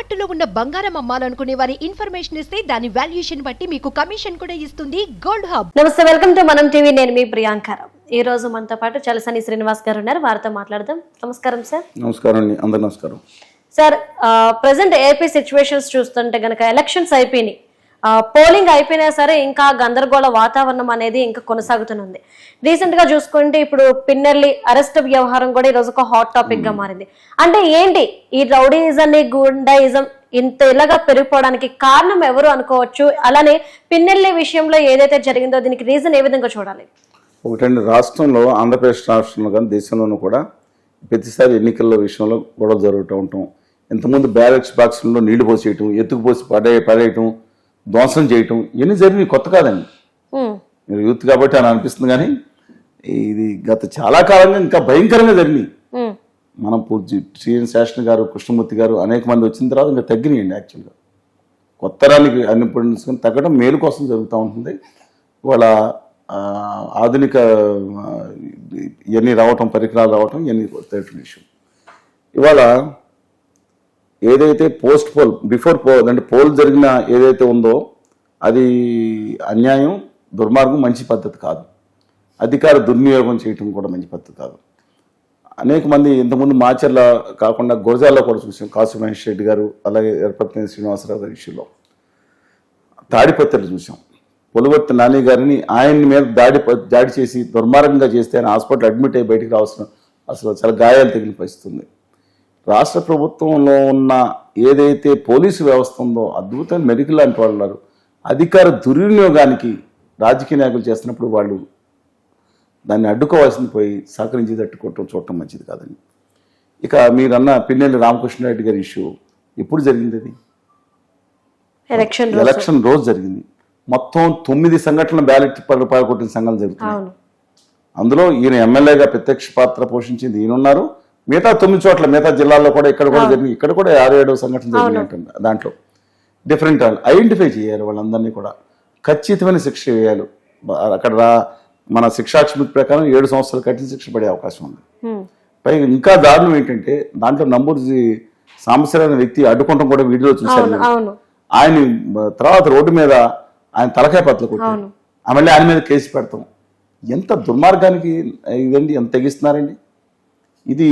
తాకట్టులో ఉన్న బంగారం అమ్మాలనుకునే వారి ఇన్ఫర్మేషన్ ఇస్తే దాని వాల్యుయేషన్ బట్టి మీకు కమిషన్ కూడా ఇస్తుంది గోల్డ్ హబ్. నమస్తే, వెల్కమ్ టు మనం టీవీ. నేను మీ ప్రియాంకారావు. ఈ రోజు మనతో పాటు చలసాని శ్రీనివాస్ గారు ఉన్నారు, వారితో మాట్లాడదాం. నమస్కారం సార్. నమస్కారం అండి, అందరు నమస్కారం. సార్, ప్రజెంట్ ఏపీ సిచ్యువేషన్స్ చూస్తుంటే గనక ఎలక్షన్స్ అయిపోయినాయి, పోలింగ్ అయిపోయినా సరే ఇంకా గందరగోళ వాతావరణం అనేది ఇంకా కొనసాగుతుంది. రీసెంట్ గా చూసుకుంటే ఇప్పుడు పిన్నెల్లి అరెస్ట్ వ్యవహారం కూడా ఈ రోజు ఒక హాట్ టాపిక్ గా మారింది. అంటే ఏంటి ఈ రౌడీయిజం, గుండాయిజం ఇంత ఇలాగా పెరిగిపోవడానికి కారణం ఎవరు అనుకోవచ్చు? అలానే పిన్నెల్లి విషయంలో ఏదైతే జరిగిందో దీనికి రీజన్ ఏ విధంగా చూడాలి? ఒకటండి, రాష్ట్రంలో ఆంధ్రప్రదేశ్ రాష్ట్రంలో కానీ దేశంలోనూ కూడా ప్రతిసారి ఎన్నికల విషయంలో గొడవ జరుగుతూ ఉంటాం. ఇంతకుముందు బ్యాలెట్స్ బాక్సుల్లో నీళ్లు పోసేయటం, ఎత్తుకుపోసి పడేయటం, ధ్వంసం చేయటం, ఇవన్నీ జరిగినవి కొత్త కాదండి. మీరు యూత్ కాబట్టి అని అనిపిస్తుంది, కానీ ఇది గత చాలా కాలంగా ఇంకా భయంకరంగా జరిగినాయి. మనం శ్రీఎన్ శాసన్ గారు, కృష్ణమూర్తి గారు అనేక మంది వచ్చిన తర్వాత ఇంకా తగ్గినాయండి. యాక్చువల్గా కొత్త తరానికి అన్ని పుంచుకొని తగ్గడం మేలు కోసం జరుగుతూ ఉంటుంది. వాళ్ళ ఆధునిక ఇవన్నీ రావటం, పరికరాలు రావటం, ఇవన్నీ తెలిసిన విషయం. ఇవాళ ఏదైతే పోస్ట్ పోల్, బిఫోర్ పోల్ అంటే పోల్ జరిగిన ఏదైతే ఉందో అది అన్యాయం, దుర్మార్గం, మంచి పద్ధతి కాదు. అధికార దుర్వినియోగం చేయటం కూడా మంచి పద్ధతి కాదు. అనేక మంది ఇంతకుముందు మాచర్ల కాకుండా గురజాల్లో కూడా చూసాం. కాసు మహేష్ రెడ్డి గారు, అలాగే ఎర్రపత్తి శ్రీనివాసరావు గారి ఇష్యూలో తాడిపత్రులు చూసాం. పులవర్తి నాని గారిని ఆయన మీద దాడి చేసి దుర్మార్గంగా చేస్తే ఆయన హాస్పిటల్ అడ్మిట్ అయ్యి బయటికి రావాల్సిన అసలు చాలా గాయాలు తగిలి పరిస్థితుంది. రాష్ట్ర ప్రభుత్వంలో ఉన్న ఏదైతే పోలీసు వ్యవస్థ ఉందో అద్భుతమైన మెడికల్ లాంటి వాళ్ళు ఉన్నారు. అధికార దుర్వినియోగానికి రాజకీయ నాయకులు చేస్తున్నప్పుడు వాళ్ళు దాన్ని అడ్డుకోవాల్సింది పోయి సహకరించి తట్టుకోవటం చూడటం మంచిది కాదండి. ఇక మీరన్న పిన్నెల్లి రామకృష్ణారెడ్డి గారి ఇష్యూ ఎప్పుడు జరిగింది? అది ఎలక్షన్ రోజు జరిగింది. మొత్తం 9 సంఘటనల బ్యాలెట్ పడగొట్టిన సంఘటనలు జరుగుతున్నాయి. అందులో ఈయన ఎమ్మెల్యేగా ప్రత్యక్ష పాత్ర పోషించింది ఈయనున్నారు. మిగతా 9 చోట్ల, మిగతా జిల్లాల్లో కూడా ఇక్కడ కూడా జరిగింది. ఇక్కడ కూడా 6-7 సంఘటనలు జరిగినట్టుంది. దాంట్లో డిఫరెంట్ ఐడెంటిఫై చేయాలి, వాళ్ళందరినీ కూడా ఖచ్చితమైన శిక్ష వేయాలి. అక్కడ మన శిక్షాక్షమితి ప్రకారం 7 సంవత్సరాలు కఠిన శిక్ష పడే అవకాశం ఉంది. పైగా ఇంకా దారుణం ఏంటంటే దాంట్లో నంబూరు సాంబశివరావు వ్యక్తి అడ్డుకుంటాం కూడా వీడియోలో చూశారు. ఆయన తర్వాత రోడ్డు మీద ఆయన తలకాయ పత్రలు కొట్టారు, మళ్ళీ ఆయన మీద కేసు పెడతాం. ఎంత దుర్మార్గానికి ఇదండి, ఎంత తెగిస్తున్నారండి. ఇది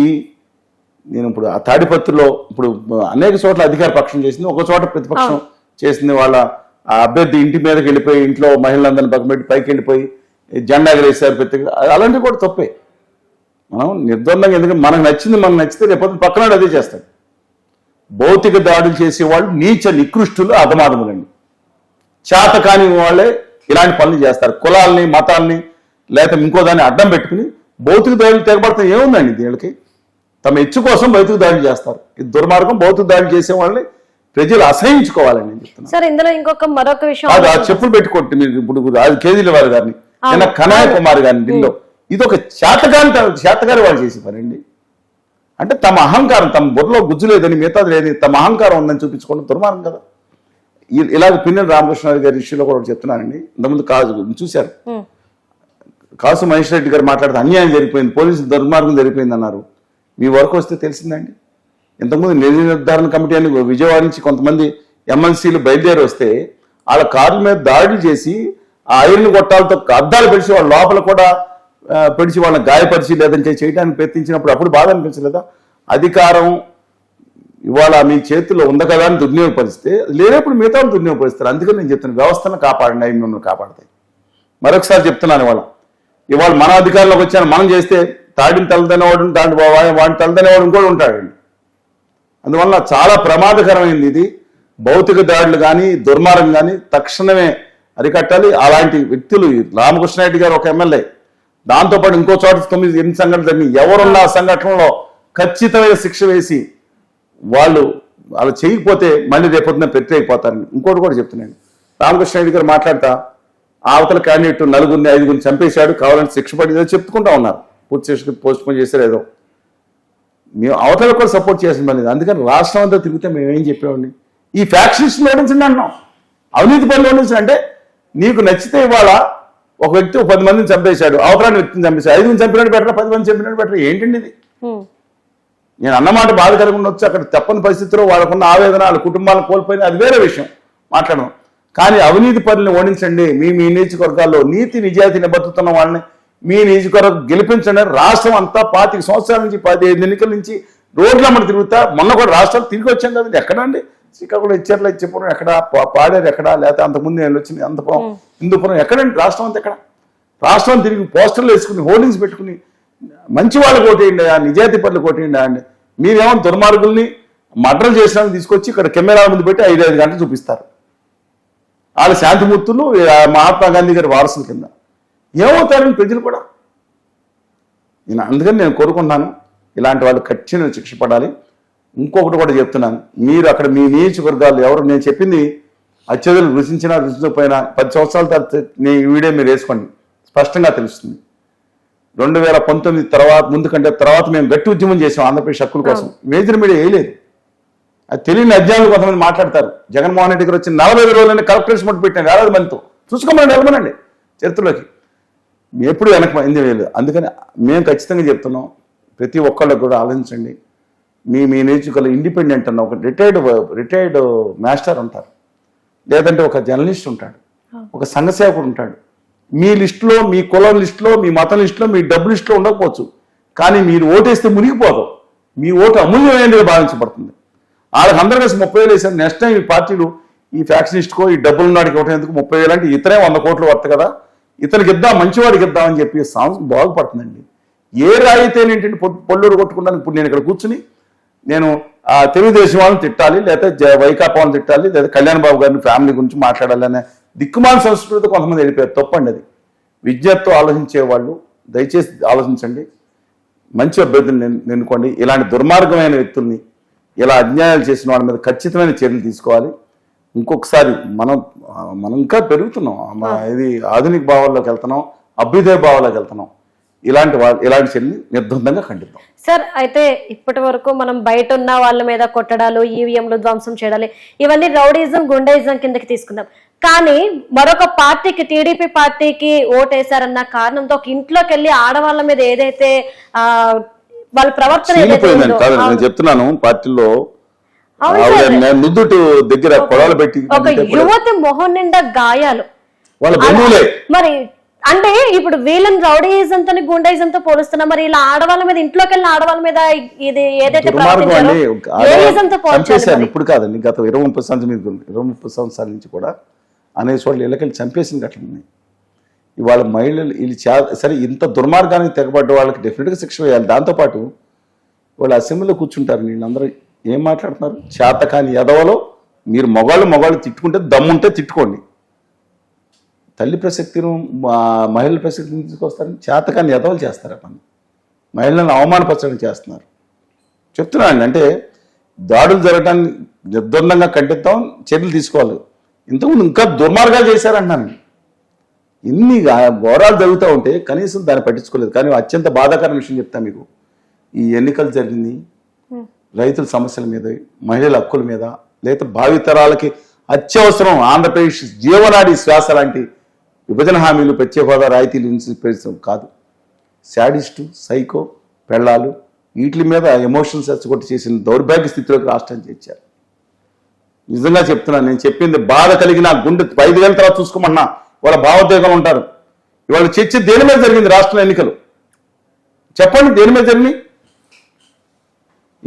నేను ఇప్పుడు ఆ తాడిపత్రిలో ఇప్పుడు అనేక చోట్ల అధికార పక్షం చేసింది, ఒక చోట ప్రతిపక్షం చేసింది. వాళ్ళ ఆ అభ్యర్థి ఇంటి మీదకి వెళ్ళిపోయి ఇంట్లో మహిళలందరినీ పక్కబెట్టి పైకి వెళ్ళిపోయి జెండా ఎగరేసారు. అలాంటివి కూడా తప్పే. మనం నిర్ద్వందంగా, ఎందుకంటే మనకు నచ్చింది మనకు నచ్చితే రేపు పక్కన అదే చేస్తాడు. భౌతిక దాడులు చేసేవాళ్ళు నీచ నికృష్టులు, అధమాధములండి. చేత కాని వాళ్ళే ఇలాంటి పనులు చేస్తారు. కులాలని, మతాలని లేకపోతే ఇంకో దాన్ని అడ్డం పెట్టుకుని భౌతిక దాడులు తెగబడతాం. ఏముందండి దీనికి? తమ ఇచ్చు కోసం భౌతిక దాడులు చేస్తారు. ఇది దుర్మార్గం. భౌతిక దాడులు చేసే వాళ్ళని ప్రజలు అసహించుకోవాలని నేను చెప్తున్నాను. సార్, ఇందులో ఇంకొక మరొక విషయం, చెప్పులు పెట్టుకోండి మీరు. ఇప్పుడు కేజ్రీవాల్ గారిని, నిన్న కనయ్య కుమార్ గారిని ఢిల్లీలో, ఇది ఒక చేతగారి వాళ్ళు చేసే పని అండి. అంటే తమ అహంకారం, తమ బుర్రలో గుజ్జు లేదని, మిగతాది లేదని, తమ అహంకారం ఉందని చూపించుకోవడం దుర్మార్గం కదా. ఇలాగ పిన్నెల్లి రామకృష్ణారెడ్డి గారి ఇష్యూలో కూడా చెప్తున్నానండి. ఇంతకుముందు చూశారు, కాసు మహేష్ రెడ్డి గారు మాట్లాడితే అన్యాయం జరిగిపోయింది, పోలీసులు దుర్మార్గం జరిగిపోయింది అన్నారు. మీ వరకు వస్తే తెలిసిందండి. ఇంతకుముందు నిధి నిర్ధారణ కమిటీ అని విజయవాడ నుంచి కొంతమంది ఎమ్మెల్సీలు బయలుదేరి వస్తే వాళ్ళ కార్ల మీద దాడులు చేసి ఆ ఐరన్ గొట్టాలతో అద్దాలు పెడిచి వాళ్ళ లోపల కూడా పెడిచి వాళ్ళని గాయపరిచి లేదని చేయడానికి ప్రయత్నించినప్పుడు అప్పుడు బాధ అనిపించలేదా? అధికారం ఇవాళ మీ చేతుల్లో ఉంది కదా అని దుర్వినియోగపరిస్తే లేనప్పుడు మిగతా వాళ్ళు దుర్వినియోగపరుస్తారు. అందుకని నేను చెప్తాను, వ్యవస్థను కాపాడండి, అవి మిమ్మల్ని కాపాడతాయి. మరొకసారి చెప్తున్నాను, ఇవాళ మన అధికారంలోకి వచ్చాను, మనం చేస్తే తాడిని తలదనేవాడు, వాడిని తలదనేవాడు ఇంకోటి ఉంటాడండి. అందువల్ల చాలా ప్రమాదకరమైంది ఇది. భౌతిక దాడులు కానీ, దుర్మార్గం కానీ తక్షణమే అరికట్టాలి. అలాంటి వ్యక్తులు, రామకృష్ణారెడ్డి గారు ఒక ఎమ్మెల్యే, దాంతోపాటు ఇంకో చోట 9 సంఘటనలు జరిగినాయి. ఎవరున్న సంఘటనలో ఖచ్చితమైన శిక్ష వేసి వాళ్ళు అలా చేయకపోతే మళ్ళీ రేపొద్దున అయిపోతారని ఇంకోటి కూడా చెప్తున్నాను. రామకృష్ణారెడ్డి గారు మాట్లాడతా అవతల క్యాండిడేట్ 4-5 చంపేశాడు, కావాలంటే శిక్ష పడిందో చెప్పుకుంటా ఉన్నారు. పూర్తి శిక్ష పోస్ట్ పోన్ చేశారు. ఏదో మేము అవతల కూడా సపోర్ట్ చేసిన పని. అందుకని రాష్ట్రం అంతా తిరిగితే మేమేం చెప్పేవాడిని, ఈ ఫ్యాక్షనిస్టులు ఓడించండి అన్నాం, అవినీతి పనులు ఓడించండి. అంటే నీకు నచ్చితే ఇవాళ ఒక వ్యక్తి 10 మందిని చంపేశాడు, అవతరాన్ని వ్యక్తిని చంపేశాడు, 5 మంది చంపినట్టు బెటర్, 10 మంది చంపినట్టు బెటర్. ఏంటండి ఇది? నేను అన్నమాట బాధ కలిగి ఉండొచ్చు, అక్కడ తప్పని పరిస్థితిలో వాళ్ళకున్న ఆవేదన వాళ్ళ కుటుంబాలను కోల్పోయిన అది వేరే విషయం మాట్లాడడం. కానీ అవినీతి పనులను ఓడించండి. మీ నియోజకవర్గాల్లో నీతి నిజాయితీని బతుకుతున్న వాళ్ళని మీ నియోజకవర్గం గెలిపించండి. రాష్ట్రం అంతా 25 సంవత్సరాల నుంచి 15 ఎన్నికల నుంచి రోడ్లమ్మడి తిరుగుతా, మొన్న కూడా రాష్ట్రాలు తిరిగి వచ్చాం కదండి. ఎక్కడండి శ్రీకాకుళం ఇచ్చేట్ల ఇచ్చేపురం ఎక్కడ, పాడేరు ఎక్కడ, లేకపోతే అంతకుముందు నేను వచ్చింది అంతపురం హిందూపురం ఎక్కడండి, రాష్ట్రం అంతా ఎక్కడ? రాష్ట్రం తిరిగి పోస్టర్లు వేసుకుని హోర్డింగ్స్ పెట్టుకుని మంచి వాళ్ళకి ఓటేయండి, నిజాయితీ పనులకు ఓటేయండి అండి. మీరేమో దుర్మార్గుల్ని మర్డర్ చేసిన తీసుకొచ్చి ఇక్కడ కెమెరాల ముందు పెట్టి 5 గంటలు చూపిస్తారు. వాళ్ళు శాంతిమూర్తులు మహాత్మా గాంధీ గారి వారసుల కింద ఏమవుతారని ప్రజలు కూడా. అందుకని నేను కోరుకుంటున్నాను ఇలాంటి వాళ్ళు కఠిన శిక్ష పడాలి. ఇంకొకటి కూడా చెప్తున్నాను, మీరు అక్కడ మీ నియోజకవర్గాలు ఎవరు, నేను చెప్పింది అత్యధులు రుచించినా రుచించకపోయినా 10 సంవత్సరాల తర్వాత ఈ వీడియో మీరు వేసుకోండి, స్పష్టంగా తెలుస్తుంది. 2019 తర్వాత ముందు కంటే తర్వాత మేము గట్టి ఉద్యమం చేసాం ఆంధ్రప్రదేశ్ హక్కుల కోసం. మేజర్ మీడియా వేయలేదు. అది తెలియని అధ్యాయులు కొంతమంది మాట్లాడతారు. జగన్మోహన్ రెడ్డి గారు వచ్చి 45 రోజులని కలెక్టరేట్స్ మొదలు పెట్టాను 50 మందితో. చూసుకోమని వెళ్ళమనండి చరిత్రలోకి. ఎప్పుడు వెనక ఎంజాయ్ చేయలేదు. అందుకని మేము ఖచ్చితంగా చెప్తున్నాం, ప్రతి ఒక్కళ్ళకు కూడా ఆలోచించండి. మీ నియోజకవర్గంలో ఇండిపెండెంట్ అన్న ఒక రిటైర్డ్ మాస్టర్ ఉంటారు, లేదంటే ఒక జర్నలిస్ట్ ఉంటాడు, ఒక సంఘ సేవకుడు ఉంటాడు. మీ లిస్టులో, మీ కులం లిస్టులో, మీ మతం లిస్టులో, మీ డబ్బు లిస్టులో ఉండకపోవచ్చు, కానీ మీరు ఓటేస్తే మునిగిపోదు. మీ ఓటు అమూల్యమైనదిగా భావించబడుతుంది. వాళ్ళకి అందరూ కలిసి 30,000 వేసారు. నెక్స్ట్ టైం ఈ పార్టీలు ఈ ఫ్యాక్షనిస్ట్కో ఈ డబ్బులు నాడికి ఒకటి ఎందుకు 30,000 అంటే ఇతనే 100 కోట్లు వర్త కదా, ఇతనికి ఇద్దాం, మంచివాడికి ఇద్దామని చెప్పి సంస్థ బాగుపడుతుందండి. ఏ రాయితే ఏంటంటే పొల్లూరు కొట్టుకున్నాను. ఇప్పుడు నేను ఇక్కడ కూర్చుని నేను తెలుగుదేశం వాళ్ళని తిట్టాలి, లేకపోతే వైకాపా వాళ్ళని తిట్టాలి, లేదా కళ్యాణ్ బాబు గారిని ఫ్యామిలీ గురించి మాట్లాడాలి అనే దిక్కుమాల సంస్కృతితో కొంతమంది వెళ్ళిపోయారు. తప్పండి అది. విద్యతో ఆలోచించే వాళ్ళు దయచేసి ఆలోచించండి, మంచి అభ్యర్థులను ఎన్నుకోండి. ఇలాంటి దుర్మార్గమైన వ్యక్తుల్ని, ఇలా అన్యాయాలు చేసిన వాళ్ళ మీద ఖచ్చితమైన చర్యలు తీసుకోవాలి. ఇంకొకసారి మనం ఇంకా పెరుగుతున్నాం, ఇది ఆధునిక భావాల్లోకి వెళ్తున్నాం, అభ్యుదయ భావాల్లోకి వెళ్తున్నాం. ఇలాంటి చర్యలు నిర్బంధంగా ఖండిద్దాం. సార్, అయితే ఇప్పటి వరకు మనం బయట ఉన్న వాళ్ళ మీద కొట్టడాలు, ఈవీఎంలు ధ్వంసం చేయడాలి, ఇవన్నీ రౌడీజం, గుండాయిజం కిందకి తీసుకుందాం. కానీ మరొక పార్టీకి, టీడీపీ పార్టీకి ఓటేశారన్న కారణంతో ఒక ఇంట్లోకి వెళ్ళి ఆడవాళ్ళ మీద ఏదైతే వాళ్ళ ప్రవర్తన నేను చెప్తున్నాను, పార్టీలో నుదుటు దగ్గర కొడవలు పెట్టి ఒక యువతి మొహం నిండా గాయాలు. మరి అంటే ఇప్పుడు వీళ్ళని రౌడీజంతో గుండాయిజంతో పోలుస్తున్నా, మరి ఇలా ఆడవాళ్ళ మీద, ఇంట్లోకి వెళ్ళిన ఆడవాళ్ళ మీద ఇది ఏదైతే చంపేశారు. ఇప్పుడు కాదండి, గత 20-30 సంవత్సరాల నుంచి కూడా అనేసి వాళ్ళు ఇళ్ళకెళ్ళి చంపేసిన ఘటనలు ఉన్నాయి. ఇవాళ మహిళలు వీళ్ళు సరే ఇంత దుర్మార్గానికి తెగబడ్డ వాళ్ళకి డెఫినెట్గా శిక్ష వేయాలి. దాంతోపాటు వాళ్ళు అసెంబ్లీలో కూర్చుంటారు, వీళ్ళందరూ ఏం మాట్లాడుతున్నారు? చేతకాని ఎదవలో మీరు మగవాళ్ళు తిట్టుకుంటే దమ్ముంటే తిట్టుకోండి. తల్లి ప్రసక్తిని, మహిళల ప్రసక్తిని తీసుకొస్తారని చేతకాని ఎదవలు చేస్తారు పని. మహిళలను అవమానపరచడం చేస్తున్నారు. చెప్తున్నాను అంటే దాడులు జరగటాన్ని నిర్ద్వందంగా ఖండిద్దాం, చర్యలు తీసుకోవాలి. ఇంతకుముందు ఇంకా దుర్మార్గాలు చేశారంటున్నాను. ఇన్ని ఘోరాలు జరుగుతూ ఉంటే కనీసం దాన్ని పట్టించుకోలేదు. కానీ అత్యంత బాధాకరమైన విషయం చెప్తాను మీకు. ఈ ఎన్నికలు జరిగింది రైతుల సమస్యల మీద, మహిళల హక్కుల మీద, లేదా భావితరాలకి అత్యవసరం ఆంధ్రప్రదేశ్ జీవనాడి శ్వాస లాంటి విభజన హామీలు, ప్రత్యేక హోదా, రాయితీలు కాదు. శాడిస్టు, సైకో, పెళ్ళాలు, వీటి మీద ఎమోషన్స్ రెచ్చగొట్టి చేసిన దౌర్భాగ్య స్థితిలోకి రాష్ట్రాన్ని చేర్చారు. నిజంగా చెప్తున్నాను, నేను చెప్పింది బాధ కలిగిన గుండె 5 గంటల తర్వాత చూసుకోమన్నా వాళ్ళ భావోద్వేగాలు ఉంటారు. ఇవాళ చర్చ దేని మీద జరిగింది? రాష్ట్ర ఎన్నికలు చెప్పండి, దేని మీద జరిగింది?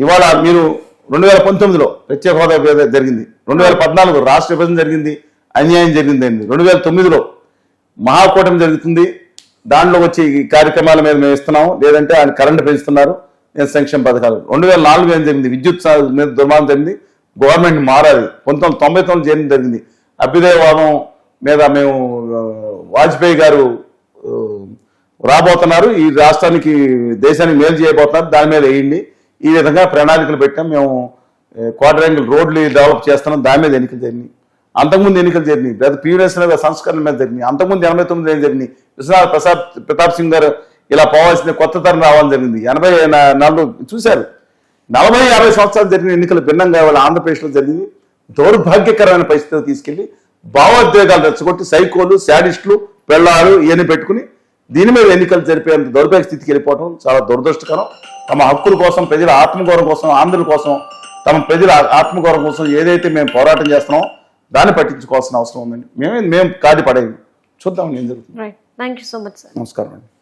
ఇవాళ మీరు 2019లో ప్రత్యేక హోదా జరిగింది, 2014 రాష్ట్ర విభజన జరిగింది, అన్యాయం జరిగిందండి. 2009లో మహాకూటమి జరుగుతుంది, దాంట్లో వచ్చి ఈ కార్యక్రమాల మీద మేము ఇస్తున్నాము, లేదంటే ఆయన కరెంటు పెంచుతున్నారు, నేను సంక్షేమ పథకాలు. 2004 ఏం జరిగింది? విద్యుత్ మీద దుర్మార్గం జరిగింది, గవర్నమెంట్ మారాలి. 1999 జరిగింది, అభ్యుదయవాదం మీద మేము వాజ్పేయి గారు రాబోతున్నారు, ఈ రాష్ట్రానికి దేశానికి మేలు చేయబోతున్నారు, దాని మీద వేయండి. ఈ విధంగా ప్రణాళికలు పెట్టాం. మేము క్వాడ్రాంగిల్ రోడ్లు డెవలప్ చేస్తున్నాం, దాని మీద ఎన్నికలు జరిగినాయి. అంతకుముందు ఎన్నికలు జరిగినాయి, లేదా పీవీఎస్ సంస్కరణ మీద జరిగినాయి. అంతకుముందు 89 ఏం జరిగినాయి? విశ్వనాథ్ ప్రతాప్ సింగ్ గారు ఇలా పోవాల్సిన కొత్త తరం రావాలని జరిగింది. 84 చూశారు. 40-50 సంవత్సరాలు జరిగిన ఎన్నికలు భిన్నంగా వాళ్ళ ఆంధ్రప్రదేశ్లో జరిగింది. దౌర్భాగ్యకరమైన పరిస్థితులు తీసుకెళ్లి భావోద్వేగాలు రెచ్చగొట్టి సైకోలు, శాడిస్టులు, పెళ్ళాలు ఇవన్నీ పెట్టుకుని దీని మీద ఎన్నికలు జరిపేంత దౌర్భాగ్య స్థితికి వెళ్ళిపోవడం చాలా దురదృష్టకరం. తమ హక్కుల కోసం, ప్రజల ఆత్మగౌరవం కోసం, ఆంధ్రుల కోసం, తమ ప్రజల ఆత్మగౌరవం కోసం ఏదైతే మేము పోరాటం చేస్తున్నామో దాన్ని పట్టించుకోవాల్సిన అవసరం ఉందండి. మేము కాడి పడేది చూద్దాం ఏం జరుగుతుంది. Right, thank you so much sir. నమస్కారం అండి.